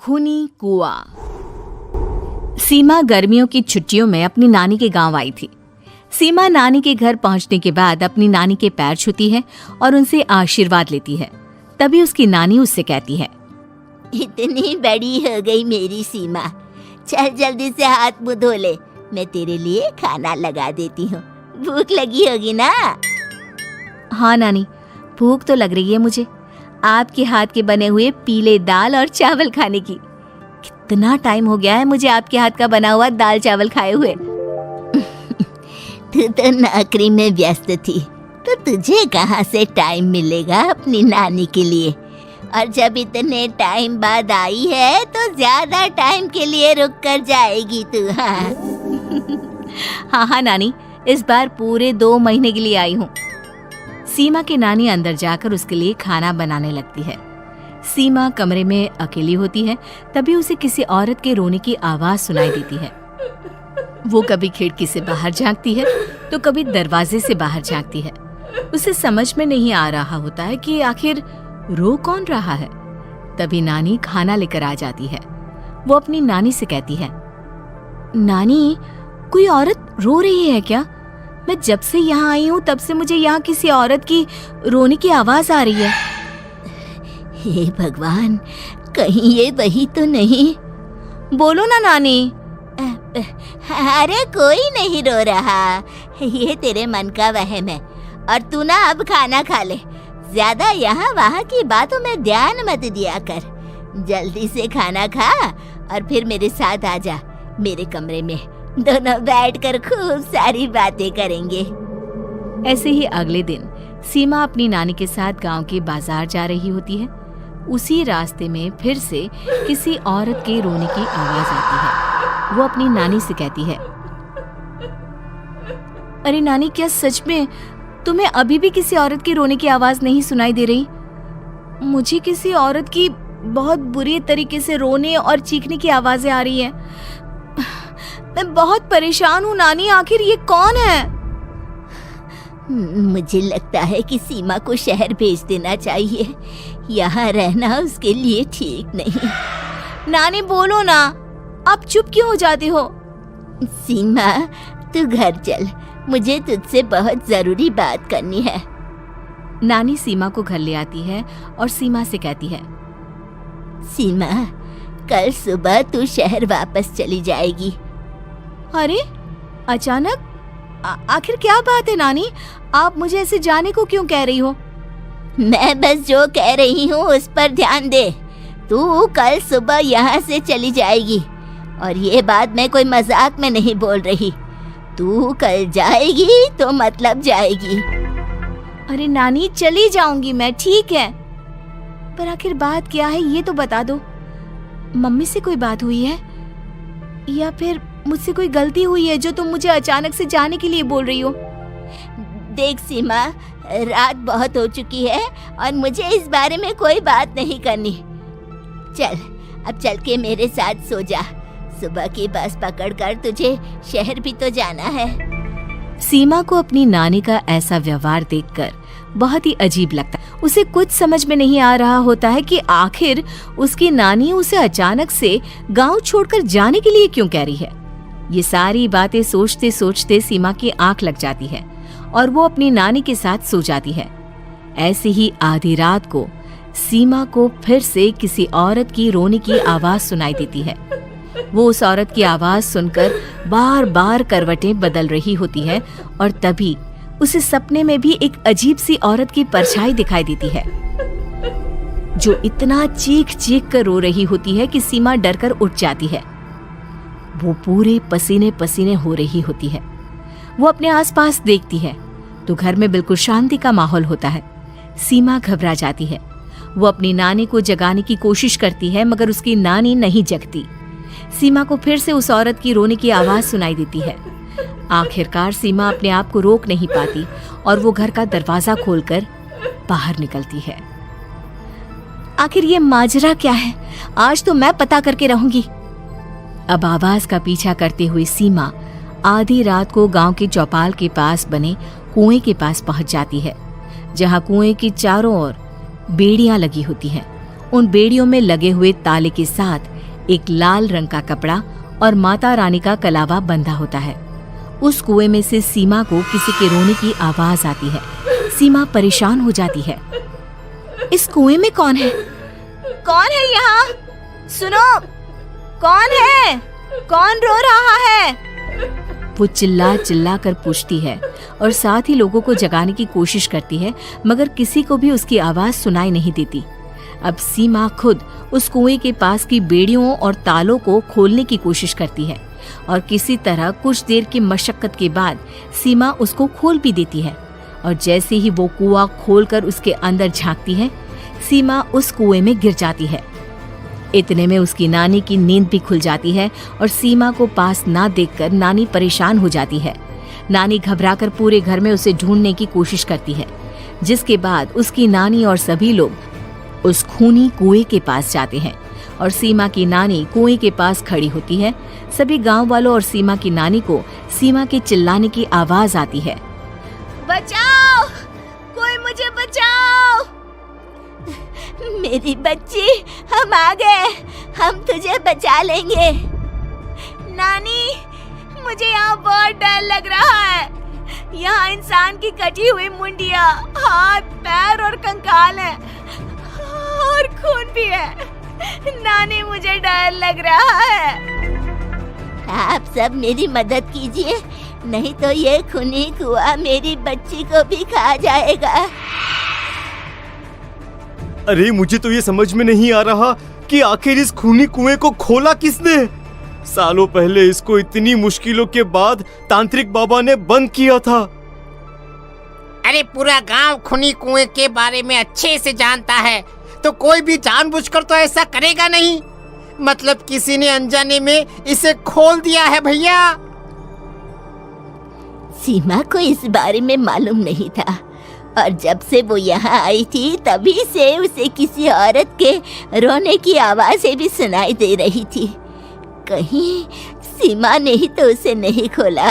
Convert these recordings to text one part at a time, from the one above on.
खूनी कुआं। सीमा गर्मियों की छुट्टियों में अपनी नानी के गांव आई थी। सीमा नानी के घर पहुंचने के बाद अपनी नानी के पैर छूती है और उनसे आशीर्वाद लेती है। तभी उसकी नानी उससे कहती है, इतनी बड़ी हो गई मेरी सीमा, चल जल्दी से हाथ मुंह धो ले, मैं तेरे लिए खाना लगा देती हूँ। भूख लगी होगी ना? हाँ नानी, भूख तो लग रही है मुझे। आपके हाथ के बने हुए पीले दाल और चावल खाने की। कितना टाइम हो गया है मुझे आपके हाथ का बना हुआ दाल चावल खाए हुए। तू तो नौकरी में व्यस्त थी, तो तुझे कहाँ से टाइम मिलेगा अपनी नानी के लिए? और जब इतने टाइम बाद आई है तो ज्यादा टाइम के लिए रुक कर जाएगी तू। हाँ नानी, इस बार पूरे 2 महीने के लिए आई हूँ। सीमा की नानी अंदर जाकर उसके लिए खाना बनाने लगती है। सीमा कमरे में अकेली होती है। तभी उसे किसी औरत के रोने की आवाज सुनाई देती है। वो कभी खिड़की से बाहर झांकती है तो कभी दरवाजे से बाहर झांकती है। उसे समझ में नहीं आ रहा होता है कि आखिर रो कौन रहा है। तभी नानी खाना लेकर आ जाती है। वो अपनी नानी से कहती है, नानी, कोई औरत रो रही है क्या? मैं जब से यहाँ आई हूँ तब से मुझे यहाँ किसी औरत की रोने की आवाज आ रही है। हे भगवान, कहीं ये वही तो नहीं? बोलो ना नानी। अरे कोई नहीं रो रहा, ये तेरे मन का वहम है। और तू ना अब खाना खा ले, ज्यादा यहाँ वहाँ की बातों में ध्यान मत दिया कर। जल्दी से खाना खा और फिर मेरे साथ आ जा मेरे कमरे में। दोनों बैठकर खूब सारी बातें करेंगे। ऐसे ही अगले दिन सीमा अपनी नानी के साथ गांव के बाजार जा रही होती है। उसी रास्ते में फिर से किसी औरत के रोने की आवाज आती है। वो अपनी नानी से कहती है, अरे नानी, क्या सच में तुम्हें अभी भी किसी औरत की रोने की आवाज नहीं सुनाई दे रही? मुझे किसी औरत की बहुत बुरी तरीके से रोने और चीखने की आवाजें आ रही हैं। मैं बहुत परेशान हूँ नानी, आखिर ये कौन है? मुझे लगता है कि सीमा को शहर भेज देना चाहिए। यहाँ रहना उसके लिए ठीक नहीं। नानी बोलो ना, आप चुप क्यों हो जाती हो? सीमा, तू घर चल, मुझे तुझसे बहुत जरूरी बात करनी है। नानी सीमा को घर ले आती है और सीमा से कहती है, सीमा, कल सुबह तू शहर वापस चली जाएगी। अरे अचानक? आखिर क्या बात है नानी? आप मुझे ऐसे जाने को क्यों कह रही हो? मैं बस जो कह रही हूँ उस पर ध्यान दे। तू कल सुबह यहाँ से चली जाएगी, और ये बात मैं कोई मजाक में नहीं बोल रही। तू कल जाएगी तो मतलब जाएगी। अरे नानी, चली जाऊंगी मैं, ठीक है, पर आखिर बात क्या है ये तो बता दो। मम्मी से कोई बात हुई है या फिर मुझसे कोई गलती हुई है जो तुम मुझे अचानक से जाने के लिए बोल रही हो? देख सीमा, रात बहुत हो चुकी है और मुझे इस बारे में कोई बात नहीं करनी। चल, अब चल के मेरे साथ सो जा। सुबह की बस पकड़कर तुझे शहर भी तो जाना है। सीमा को अपनी नानी का ऐसा व्यवहार देखकर बहुत ही अजीब लगता है। उसे कुछ समझ में नहीं आ रहा होता है कि आखिर उसकी नानी उसे अचानक से गांव छोड़कर जाने के लिए क्यों कह रही है। ये सारी बातें सोचते सोचते सीमा की आंख लग जाती है और वो अपनी नानी के साथ सो जाती है। ऐसे ही आधी रात को सीमा को फिर से किसी औरत की रोने की आवाज सुनाई देती है। वो उस औरत की आवाज सुनकर बार बार करवटें बदल रही होती है और तभी उसे सपने में भी एक अजीब सी औरत की परछाई दिखाई देती है, जो इतना चीख चीख कर रो रही होती है कि सीमा डरकर उठ जाती है। वो पूरे पसीने पसीने हो रही होती है। वो अपने आसपास देखती है तो घर में बिल्कुल शांति का माहौल होता है। सीमा घबरा जाती है। वो अपनी नानी को जगाने की कोशिश करती है मगर उसकी नानी नहीं जगती। सीमा को फिर से उस औरत की रोने की आवाज सुनाई देती है। आखिरकार सीमा अपने आप को रोक नहीं पाती और वो घर का दरवाजा खोलकर बाहर निकलती है। आखिर ये माजरा क्या है? आज तो मैं पता करके रहूंगी। अब आवाज का पीछा करते हुए सीमा आधी रात को गांव के चौपाल के पास बने कुएं के पास पहुंच जाती है, जहां कुएं की चारों ओर बेड़ियां लगी होती हैं। उन बेड़ियों में लगे हुए ताले के साथ एक लाल रंग का कपड़ा और माता रानी का कलावा बंधा होता है। उस कुएं में से सीमा को किसी के रोने की आवाज आती है। सीमा परेशान हो जाती है। इस कुएं में कौन है? कौन है यहाँ? सुनो, कौन है? कौन रो रहा है? वो चिल्ला चिल्ला कर पूछती है और साथ ही लोगों को जगाने की कोशिश करती है, मगर किसी को भी उसकी आवाज सुनाई नहीं देती। अब सीमा खुद उस कुएं के पास की बेड़ियों और तालों को खोलने की कोशिश करती है और किसी तरह कुछ देर की मशक्कत के बाद सीमा उसको खोल भी देती है। और जैसे ही वो कुआं खोलकर उसके अंदर झांकती है, सीमा उस कुएं में गिर जाती है। इतने में उसकी नानी की नींद भी खुल जाती है और सीमा को पास ना देखकर नानी परेशान हो जाती है। नानी घबराकर पूरे घर में उसे ढूंढने की कोशिश करती है, जिसके बाद उसकी नानी और सभी लोग उस खूनी कुएं के पास जाते हैं और सीमा की नानी कुएं के पास खड़ी होती है। सभी गांव वालों और सीमा की नानी को सीमा के चिल्लाने की आवाज आती है। बचाओ, कोई मुझे बचाओ। मेरी बच्ची, हम आ गए, हम तुझे बचा लेंगे। नानी, मुझे यहाँ बहुत डर लग रहा है। यहाँ इंसान की कटी हुई मुंडिया, हाथ, पैर और कंकाल है और खून भी है। नानी, मुझे डर लग रहा है। आप सब मेरी मदद कीजिए, नहीं तो ये खूनी कुआं मेरी बच्ची को भी खा जाएगा। अरे मुझे तो ये समझ में नहीं आ रहा कि आखिर इस खूनी कुएं को खोला किसने। सालों पहले इसको इतनी मुश्किलों के बाद तांत्रिक बाबा ने बंद किया था। अरे पूरा गांव खूनी कुएं के बारे में अच्छे से जानता है, तो कोई भी जानबूझकर तो ऐसा करेगा नहीं। मतलब किसी ने अनजाने में इसे खोल दिया है भैया। सीमा को इस बारे में मालूम नहीं था और जब से वो यहाँ आई थी तभी से उसे किसी औरत के रोने की आवाज़ें भी सुनाई दे रही थी। कहीं सीमा ने ही तो उसे नहीं खोला।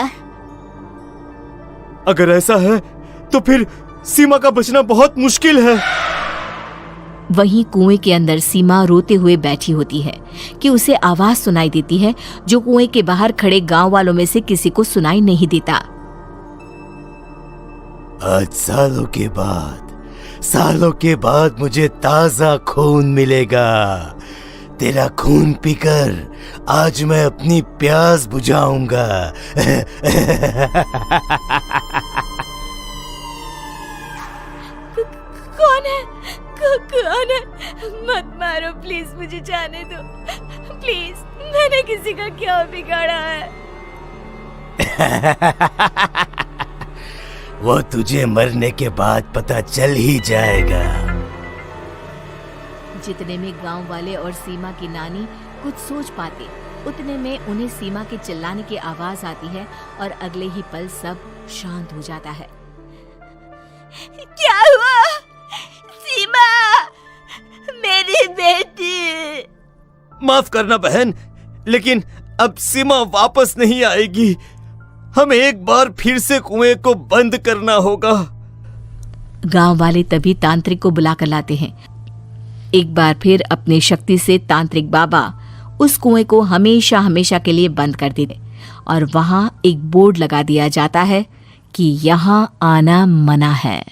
अगर ऐसा है तो फिर सीमा का बचना बहुत मुश्किल है। वहीं कुएं के अंदर सीमा रोते हुए बैठी होती है कि उसे आवाज सुनाई देती है जो कुएं के बाहर खड़े गांव वालों में से किसी को सुनाई नहीं देता। आज सालों के बाद मुझे ताजा खून मिलेगा। तेरा खून पीकर आज मैं अपनी प्यास बुझाऊंगा। कौन है? कौन है? मत मारो प्लीज, मुझे जाने दो प्लीज। मैंने किसी का क्या बिगाड़ा है? वो तुझे मरने के बाद पता चल ही जाएगा। जितने में गांव वाले और सीमा की नानी कुछ सोच पाते, उतने में उन्हें सीमा के चिल्लाने की आवाज आती है और अगले ही पल सब शांत हो जाता है। क्या हुआ? सीमा, मेरी बेटी। माफ करना बहन, लेकिन अब सीमा वापस नहीं आएगी। हमें एक बार फिर से कुएं को बंद करना होगा। गांव वाले तभी तांत्रिक को बुला कर लाते हैं। एक बार फिर अपनी शक्ति से तांत्रिक बाबा उस कुएं को हमेशा हमेशा के लिए बंद कर देते और वहां एक बोर्ड लगा दिया जाता है कि यहाँ आना मना है।